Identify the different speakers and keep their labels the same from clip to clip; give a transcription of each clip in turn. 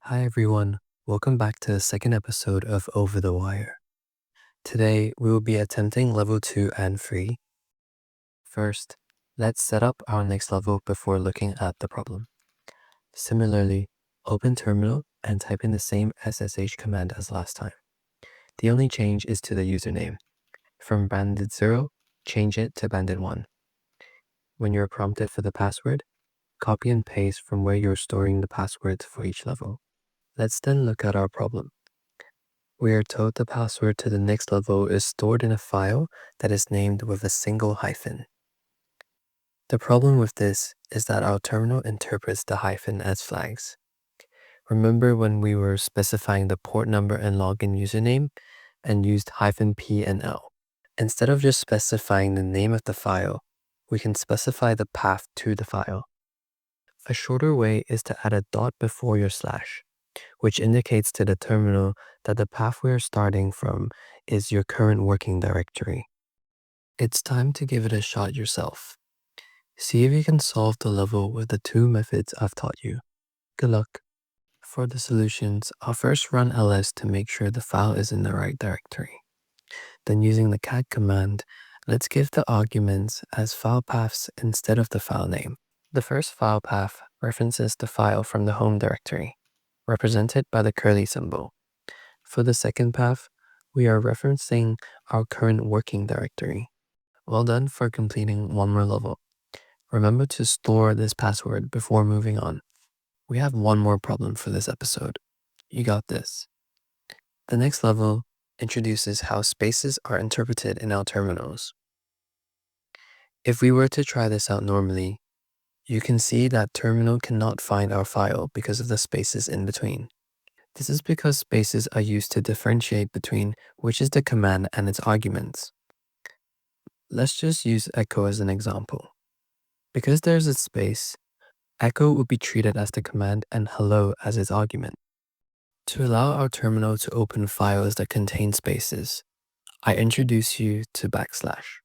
Speaker 1: Hi everyone, welcome back to the second episode of Over the Wire. Today we will be attempting level 2 and 3. First, let's set up our next level before looking at the problem. Similarly, open terminal and type in the same SSH command as last time. The only change is to the username. From bandit0, change it to bandit1. When you're prompted for the password, copy and paste from where you're storing the passwords for each level. Let's then look at our problem. We are told the password to the next level is stored in a file that is named with a single hyphen. The problem with this is that our terminal interprets the hyphen as flags. Remember when we were specifying the port number and login username and used -p and l? Instead of just specifying the name of the file, we can specify the path to the file. A shorter way is to add a dot before your slash, which indicates to the terminal that the path we are starting from is your current working directory. It's time to give it a shot yourself. See if you can solve the level with the two methods I've taught you. Good luck. For the solutions, I'll first run ls to make sure the file is in the right directory. Then using the cat command, let's give the arguments as file paths instead of the file name. The first file path references the file from the home directory, represented by the curly symbol. For the second path, we are referencing our current working directory. Well done for completing one more level. Remember to store this password before moving on. We have one more problem for this episode. You got this. The next level introduces how spaces are interpreted in our terminals. If we were to try this out normally, you can see that terminal cannot find our file because of the spaces in between. This is because spaces are used to differentiate between which is the command and its arguments. Let's just use echo as an example. Because there's a space, echo would be treated as the command and hello as its argument. To allow our terminal to open files that contain spaces, I introduce you to backslash.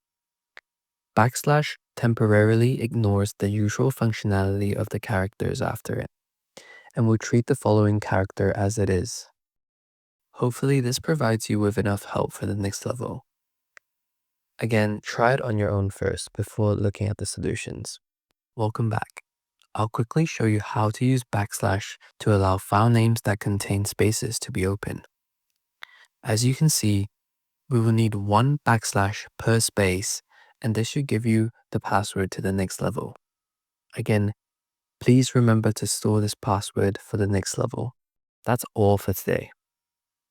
Speaker 1: Backslash temporarily ignores the usual functionality of the characters after it, and will treat the following character as it is. Hopefully this provides you with enough help for the next level. Again, try it on your own first before looking at the solutions. Welcome back. I'll quickly show you how to use backslash to allow file names that contain spaces to be open. As you can see, we will need one backslash per space, and this should give you the password to the next level. Again, please remember to store this password for the next level. That's all for today.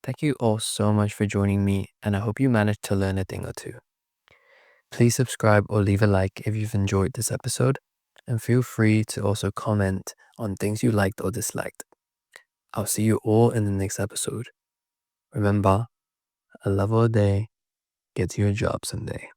Speaker 1: Thank you all so much for joining me, and I hope you managed to learn a thing or two. Please subscribe or leave a like if you've enjoyed this episode, and feel free to also comment on things you liked or disliked. I'll see you all in the next episode. Remember, a level a day gets you a job someday.